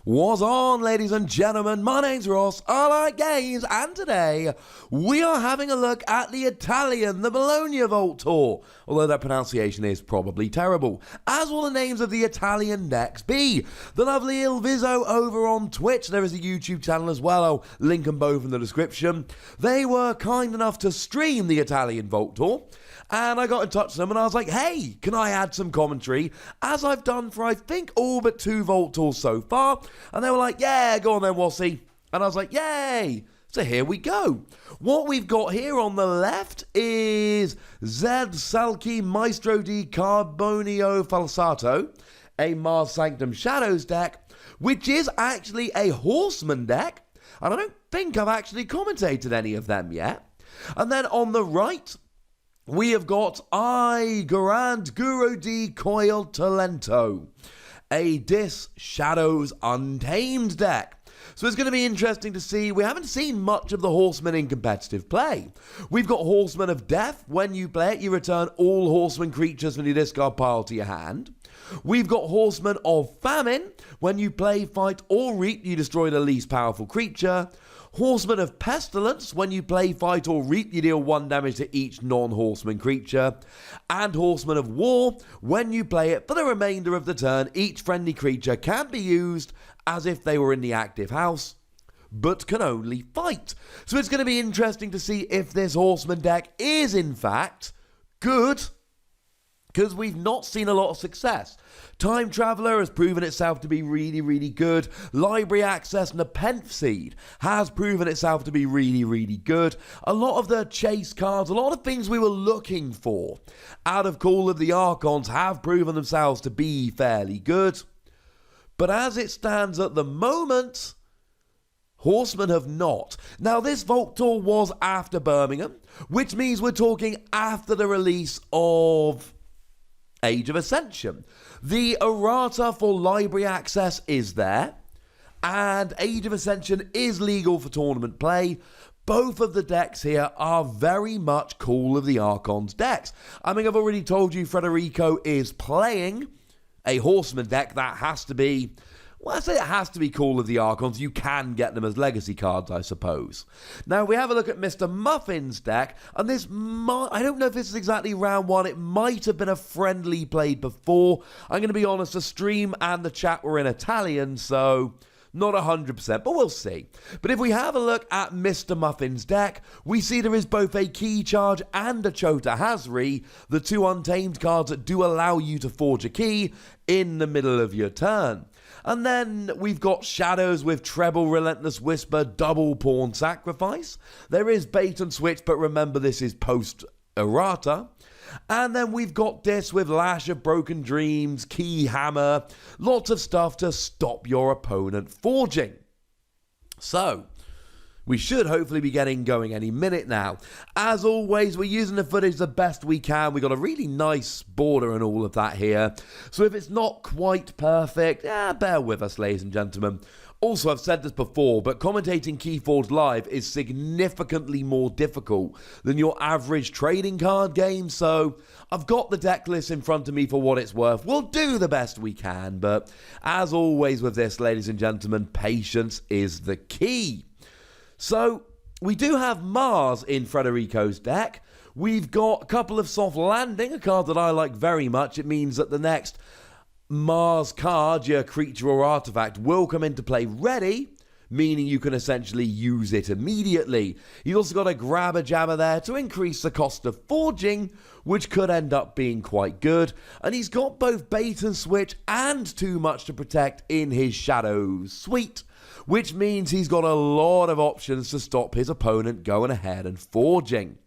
What's on, ladies and gentlemen? My name's Ross, I like games, and today we are having a look at the Bologna Vault Tour, although that pronunciation is probably terrible, as will the names of the Italian decks be. The lovely ilVizzo over on Twitch, there is a YouTube channel as well, I'll link them both in the description. They were kind enough to stream the Italian Vault Tour, and I got in touch with them and I was like, hey, can I add some commentary, as I've done for I think all but 2 Vault Tours so far. And they were like, yeah, go on then, Wossy. And I was like, yay. So here we go. What we've got here on the left is Zed Salki Maestro di Carbonio Falsato, a Mars Sanctum Shadows deck, which is actually a Horseman deck. And I don't think I've actually commentated any of them yet. And then on the right, we have got I Garand Guru di Coil Talento, a Dis Shadows Untamed deck. So it's going to be interesting to see. We haven't seen much of the Horseman in competitive play. We've got Horseman of Death. When you play it, you return all Horseman creatures from your discard pile to your hand. We've got Horseman of Famine. When you play, fight, or reap, you destroy the least powerful creature. Horseman of Pestilence. When you play, fight, or reap, you deal 1 damage to each non-Horseman creature. And Horseman of War. When you play it, for the remainder of the turn, each friendly creature can be used as if they were in the active house, but can only fight. So it's going to be interesting to see if this Horseman deck is, in fact, good, because we've not seen a lot of success. Time Traveler has proven itself to be really, really good. Library Access and the Nepenthe Seed has proven itself to be really, really good. A lot of the chase cards, a lot of things we were looking for out of Call of the Archons have proven themselves to be fairly good. But as it stands at the moment, Horsemen have not. Now, this Vault Tour was after Birmingham, which means we're talking after the release of Age of Ascension. The errata for library access is there, and Age of Ascension is legal for tournament play. Both of the decks here are very much Call of the Archons decks. I mean, I've already told you Federico is playing a Horseman deck that has to be, well, I say it has to be Call of the Archons. You can get them as legacy cards, I suppose. Now, we have a look at Mr. Muffin's deck, and this I don't know if this is exactly round 1. It might have been a friendly played before. I'm going to be honest, the stream and the chat were in Italian, so not 100%, but we'll see. But if we have a look at Mr. Muffin's deck, we see there is both a Key Charge and a Chota Hazri, the 2 untamed cards that do allow you to forge a key in the middle of your turn. And then we've got Shadows with Treble, Relentless Whisper, Double Pawn Sacrifice. There is Bait and Switch, but remember this is post-errata. And then we've got this with Lash of Broken Dreams, Key Hammer, lots of stuff to stop your opponent forging. So, we should hopefully be getting going any minute now. As always, we're using the footage the best we can. We've got a really nice border and all of that here. So if it's not quite perfect, bear with us, ladies and gentlemen. Also, I've said this before, but commentating Keyforge live is significantly more difficult than your average trading card game, so I've got the deck list in front of me for what it's worth. We'll do the best we can, but as always with this, ladies and gentlemen, patience is the key. So, we do have Mars in Federico's deck. We've got a couple of Soft Landing, a card that I like very much. It means that the next Mars card, your creature or artifact, will come into play ready, meaning you can essentially use it immediately. You've also got a Grabber Jammer there to increase the cost of forging, which could end up being quite good. And he's got both Bait and Switch and Too Much to Protect in his Shadows suite, which means he's got a lot of options to stop his opponent going ahead and forging.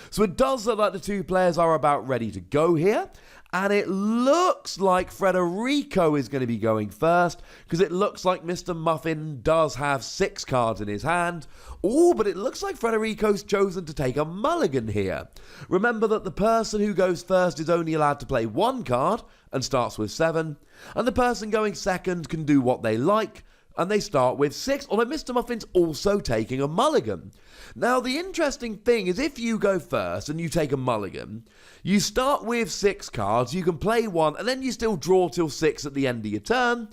So it does look like the 2 players are about ready to go here. And it looks like Federico is going to be going first, because it looks like Mr. Muffin does have 6 cards in his hand. Oh, but it looks like Federico's chosen to take a mulligan here. Remember that the person who goes first is only allowed to play 1 card and starts with 7. And the person going second can do what they like, and they start with 6, although Mr. Muffin's also taking a mulligan. Now, the interesting thing is if you go first and you take a mulligan, you start with 6 cards, you can play 1, and then you still draw till 6 at the end of your turn.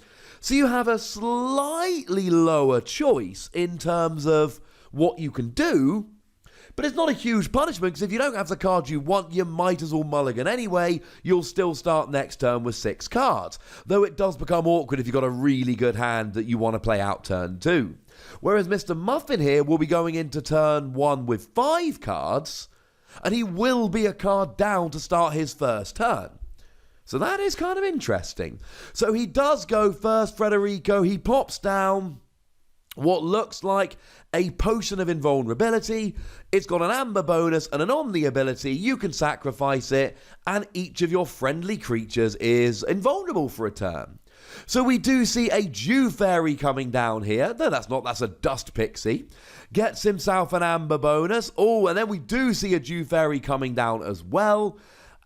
So you have a slightly lower choice in terms of what you can do, but it's not a huge punishment, because if you don't have the cards you want, you might as well mulligan anyway. You'll still start next turn with 6 cards, though it does become awkward if you've got a really good hand that you want to play out turn 2. Whereas Mr. Muffin here will be going into turn 1 with 5 cards, and he will be a card down to start his first turn. So that is kind of interesting. So he does go first, Federico. He pops down what looks like a potion of invulnerability. It's got an amber bonus and an omni ability. You can sacrifice it, and each of your friendly creatures is invulnerable for a turn. So we do see a Dew Fairy coming down here. No, that's a Dust Pixie. Gets himself an amber bonus. Oh, and then we do see a Dew Fairy coming down as well.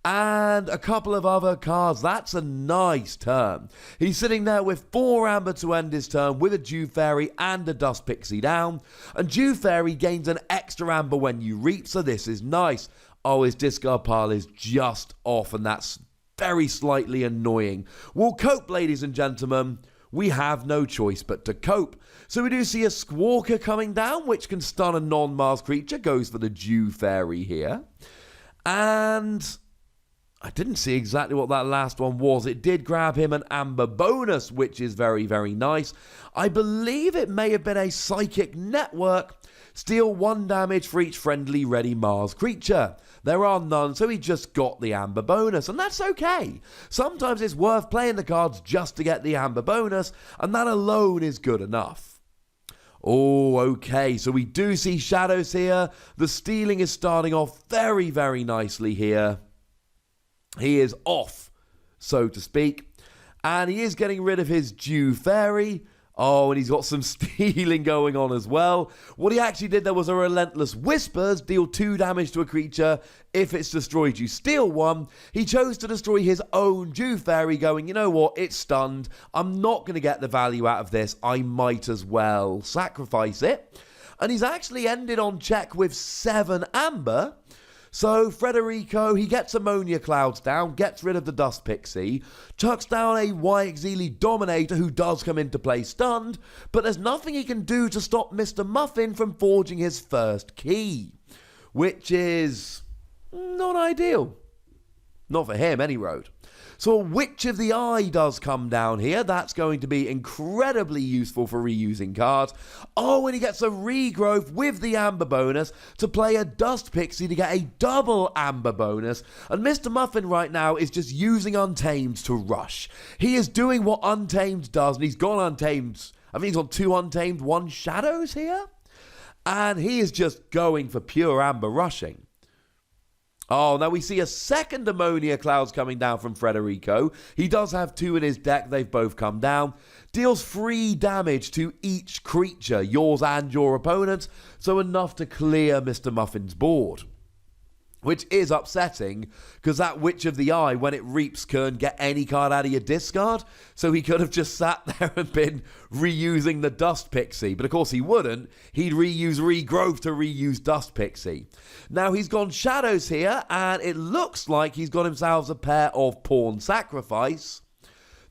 And a couple of other cards. That's a nice turn. He's sitting there with 4 amber to end his turn, with a Dew Fairy and a Dust Pixie down. And Dew Fairy gains an extra amber when you reap, so this is nice. Oh, his discard pile is just off, and that's very slightly annoying. We'll cope, ladies and gentlemen. We have no choice but to cope. So we do see a Squawker coming down, which can stun a non-Mars creature. Goes for the Dew Fairy here. And I didn't see exactly what that last one was. It did grab him an amber bonus, which is very, very nice. I believe it may have been a Psychic Network. Steal 1 damage for each friendly ready Mars creature. There are none, so he just got the amber bonus, and that's okay. Sometimes it's worth playing the cards just to get the amber bonus, and that alone is good enough. Oh, okay, so we do see shadows here. The stealing is starting off very, very nicely here. He is off, so to speak. And he is getting rid of his Dew Fairy. Oh, and he's got some stealing going on as well. What he actually did there was a Relentless Whispers. Deal 2 damage to a creature. If it's destroyed, you steal 1. He chose to destroy his own Dew Fairy, going, you know what, it's stunned. I'm not going to get the value out of this. I might as well sacrifice it. And he's actually ended on check with 7 amber. So Federico, he gets Ammonia Clouds down, gets rid of the Dust Pixie, chucks down a Yxili Dominator who does come into play stunned, but there's nothing he can do to stop Mr. Muffin from forging his first key, which is not ideal. Not for him, any road. So a Witch of the Eye does come down here. That's going to be incredibly useful for reusing cards. Oh, and he gets a Regrowth with the Amber bonus to play a Dust Pixie to get a double Amber bonus. And Mr. Muffin right now is just using Untamed to rush. He is doing what Untamed does, and he's gone Untamed. I think he's got 2 Untamed, 1 Shadows here. And he is just going for pure Amber rushing. Oh, now we see a second Ammonia Clouds coming down from Federico. He does have 2 in his deck. They've both come down. Deals 3 damage to each creature, yours and your opponent's, so enough to clear Mr. Muffin's board. Which is upsetting, because that Witch of the Eye, when it reaps, can get any card out of your discard. So he could have just sat there and been reusing the Dust Pixie. But of course he wouldn't. He'd reuse Regrowth to reuse Dust Pixie. Now he's gone Shadows here, and it looks like he's got himself a pair of Pawn Sacrifice.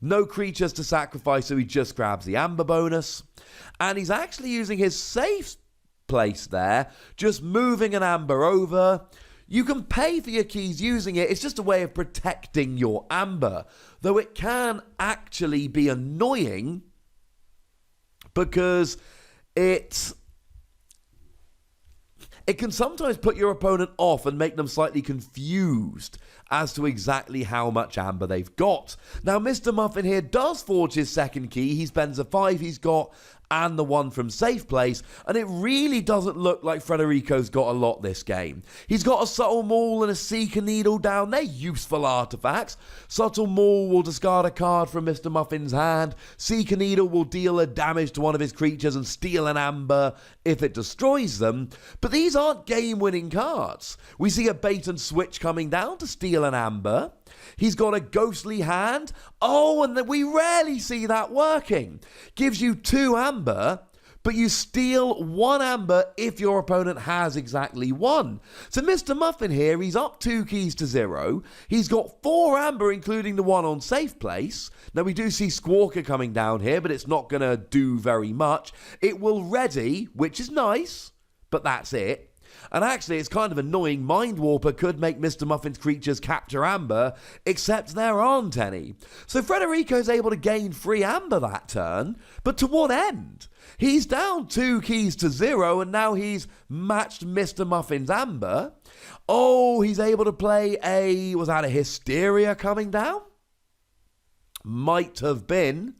No creatures to sacrifice, so he just grabs the Amber bonus. And he's actually using his safe place there, just moving an Amber over. You can pay for your keys using it. It's just a way of protecting your amber. Though it can actually be annoying because it can sometimes put your opponent off and make them slightly confused as to exactly how much amber they've got. Now, Mr. Muffin here does forge his second key. He spends a 5 he's got and the 1 from Safe Place, and it really doesn't look like Federico's got a lot this game. He's got a Subtle Maul and a Seeker Needle down. They're useful artifacts. Subtle Maul will discard a card from Mr. Muffin's hand. Seeker Needle will deal a damage to one of his creatures and steal an amber if it destroys them. But these aren't game-winning cards. We see a Bait and Switch coming down to steal an amber. He's got a Ghostly Hand. Oh, and we rarely see that working. Gives you 2 amber, but you steal 1 amber if your opponent has exactly 1. So Mr. Muffin here, he's up 2 keys to 0. He's got 4 amber, including the 1 on safe place. Now we do see Squawker coming down here, but it's not going to do very much. It will ready, which is nice, but that's it. And actually, it's kind of annoying. Mind Warper could make Mr. Muffin's creatures capture amber, except there aren't any. So Frederico's able to gain 3 amber that turn, but to what end? He's down 2 keys to 0, and now he's matched Mr. Muffin's amber. Oh, he's able to play a... was that a Hysteria coming down? Might have been.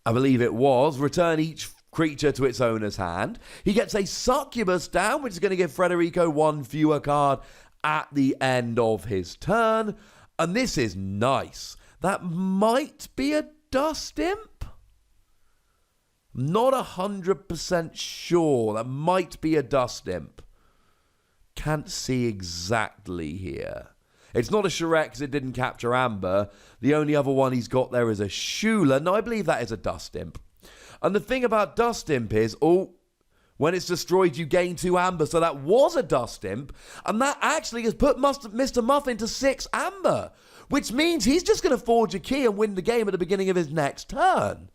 I believe it was. Return each creature to its owner's hand. He gets a Succubus down, which is going to give Frederico 1 fewer card at the end of his turn. And this is nice. That might be a Dust Imp. Not 100% sure. That might be a Dust Imp. Can't see exactly here. It's not a Charette because it didn't capture amber. The only other one he's got there is a Shula. No, I believe that is a Dust Imp. And the thing about Dust Imp is, when it's destroyed, you gain 2 amber. So that was a Dust Imp. And that actually has put Mr. Muffin to 6 amber. Which means he's just going to forge a key and win the game at the beginning of his next turn.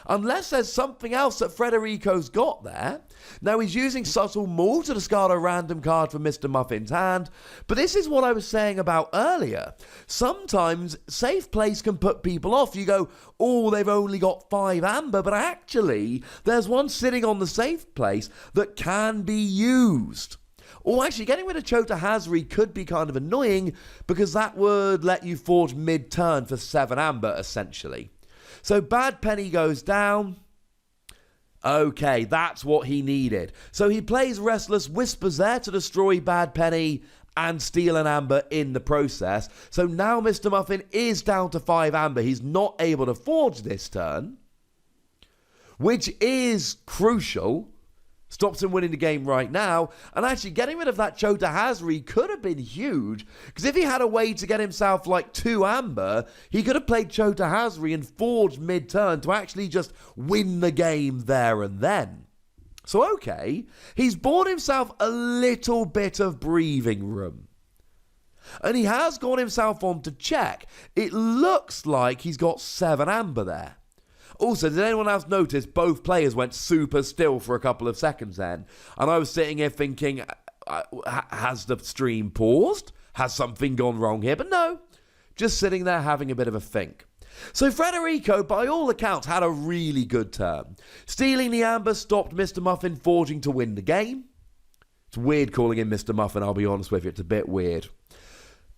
Unless there's something else that Frederico's got there. Now he's using Subtle Maul to discard a random card from Mr. Muffin's hand. But this is what I was saying about earlier. Sometimes safe place can put people off. You go, oh, they've only got 5 amber. But actually, there's one sitting on the safe place that can be used. Or actually, getting rid of Chota Hazri could be kind of annoying because that would let you forge mid-turn for 7 amber, essentially. So Bad Penny goes down. Okay, that's what he needed. So he plays Restless Whispers there to destroy Bad Penny and steal an amber in the process. So now Mr. Muffin is down to 5 amber. He's not able to forge this turn, which is crucial. Stops him winning the game right now. And actually, getting rid of that Chota Hazri could have been huge. Because if he had a way to get himself like 2 amber, he could have played Chota Hazri and forged mid-turn to actually just win the game there and then. So, okay, he's bought himself a little bit of breathing room. And he has got himself on to check. It looks like he's got 7 amber there. Also, did anyone else notice both players went super still for a couple of seconds then? And I was sitting here thinking, has the stream paused? Has something gone wrong here? But no, just sitting there having a bit of a think. So Frederico, by all accounts, had a really good turn. Stealing the amber stopped Mr. Muffin forging to win the game. It's weird calling him Mr. Muffin, I'll be honest with you. It's a bit weird.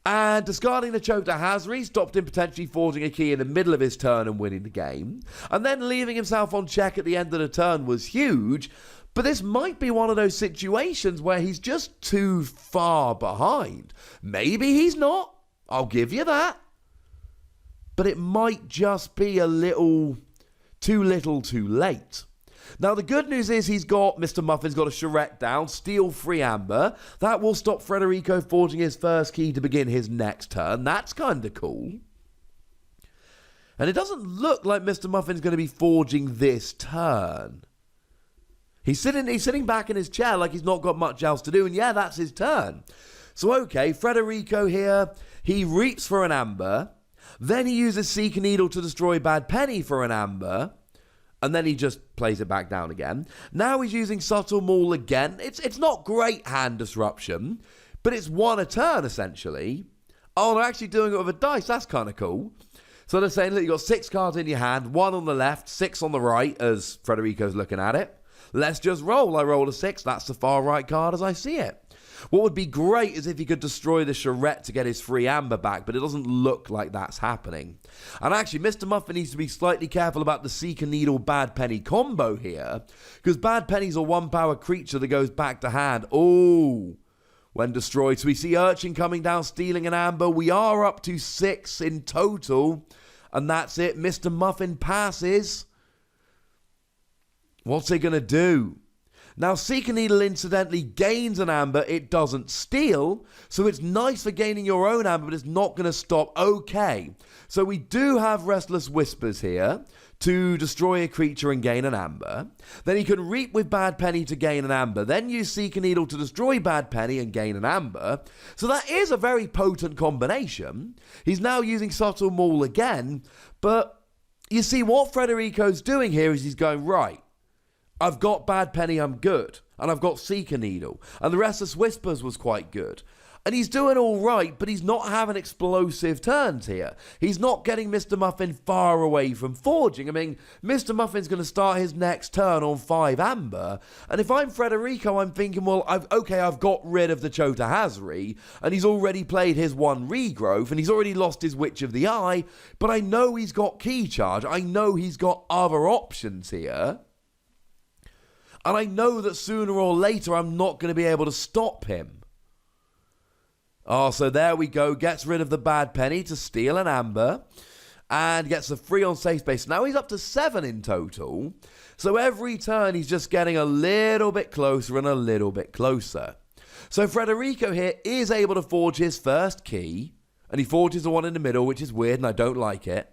And discarding the Chota Hazri stopped him potentially forging a key in the middle of his turn and winning the game. And then leaving himself on check at the end of the turn was huge. But this might be one of those situations where he's just too far behind. Maybe he's not. I'll give you that. But it might just be a little too late. Now, the good news is Mr. Muffin's got a Charette down, steal 3 amber. That will stop Frederico forging his first key to begin his next turn. That's kind of cool. And it doesn't look like Mr. Muffin's going to be forging this turn. He's sitting back in his chair like he's not got much else to do, and yeah, that's his turn. So, okay, Frederico here, he reaps for an amber. Then he uses Seeker Needle to destroy Bad Penny for an amber. And then he just plays it back down again. Now he's using Subtle Maul again. It's not great hand disruption, but it's 1 a turn, essentially. Oh, they're actually doing it with a dice. That's kind of cool. So they're saying, look, you've got 6 cards in your hand, 1 on the left, 6 on the right, as Frederico's looking at it. Let's just roll. I roll a 6. That's the far right card as I see it. What would be great is if he could destroy the Charette to get his 3 amber back, but it doesn't look like that's happening. And actually, Mr. Muffin needs to be slightly careful about the Seeker Needle Bad Penny combo here, because Bad Penny's a 1-power creature that goes back to hand. Oh, when destroyed. So we see Urchin coming down, stealing an amber. We are up to 6 in total, and that's it. Mr. Muffin passes. What's he going to do? Now, Seeker Needle incidentally gains an amber, it doesn't steal, so it's nice for gaining your own amber, but it's not going to stop. Okay, so we do have Restless Whispers here to destroy a creature and gain an amber. Then he can Reap with Bad Penny to gain an amber, then use Seeker Needle to destroy Bad Penny and gain an amber. So that is a very potent combination. He's now using Subtle Maul again, but you see what Frederico's doing here is he's going, right, I've got Bad Penny, I'm good. And I've got Seeker Needle. And the Restless Whispers was quite good. And he's doing all right, but he's not having explosive turns here. He's not getting Mr. Muffin far away from forging. I mean, Mr. Muffin's going to start his next turn on 5 amber. And if I'm Frederico, I'm thinking, well, I've got rid of the Chota Hazri, and he's already played his 1 regrowth, and he's already lost his Witch of the Eye, but I know he's got Key Charge. I know he's got other options here. And I know that sooner or later I'm not going to be able to stop him. Oh, so there we go. Gets rid of the Bad Penny to steal an amber. And gets a 3 on safe space. Now he's up to 7 in total. So every turn he's just getting a little bit closer and a little bit closer. So Frederico here is able to forge his first key. And he forges the one in the middle, which is weird and I don't like it.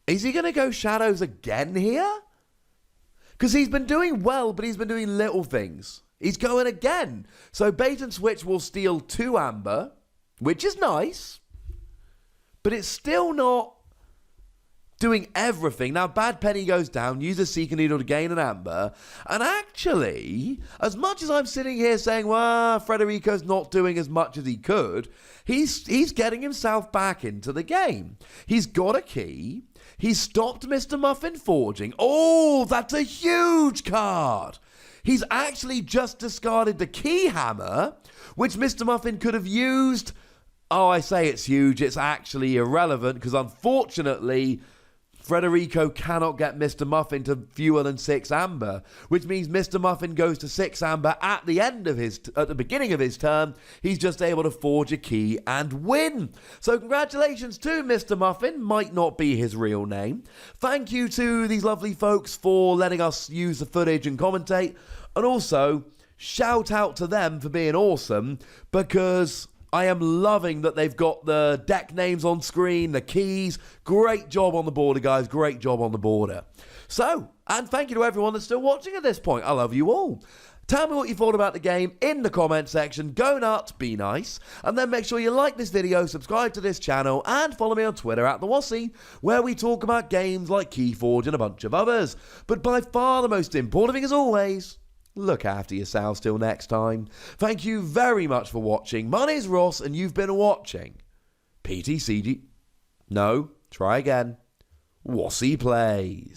Is he going to go Shadows again here? Because he's been doing well, but he's been doing little things. He's going again. So Bait and Switch will steal 2 amber, which is nice. But it's still not doing everything. Now, Bad Penny goes down, uses Seeker Needle to gain an amber. And actually, as much as I'm sitting here saying, well, Frederico's not doing as much as he could, he's getting himself back into the game. He's got a key. He's stopped Mr. Muffin forging. Oh, that's a huge card. He's actually just discarded the Key Hammer, which Mr. Muffin could have used. Oh, I say it's huge. It's actually irrelevant because unfortunately, Frederico cannot get Mr. Muffin to fewer than 6 amber, which means Mr. Muffin goes to 6 amber at the beginning of his turn. He's just able to forge a key and win. So congratulations to Mr. Muffin, might not be his real name. Thank you to these lovely folks for letting us use the footage and commentate, and also shout out to them for being awesome, because I am loving that they've got the deck names on screen, the keys. Great job on the border, guys. Great job on the border. So, and thank you to everyone that's still watching at this point. I love you all. Tell me what you thought about the game in the comment section. Go nuts, be nice. And then make sure you like this video, subscribe to this channel, and follow me on Twitter at @thewossy, where we talk about games like Keyforge and a bunch of others. But by far the most important thing, as always, look after yourselves till next time. Thank you very much for watching. My name's Ross, and you've been watching PTCG. No, try again. Wossy Plays.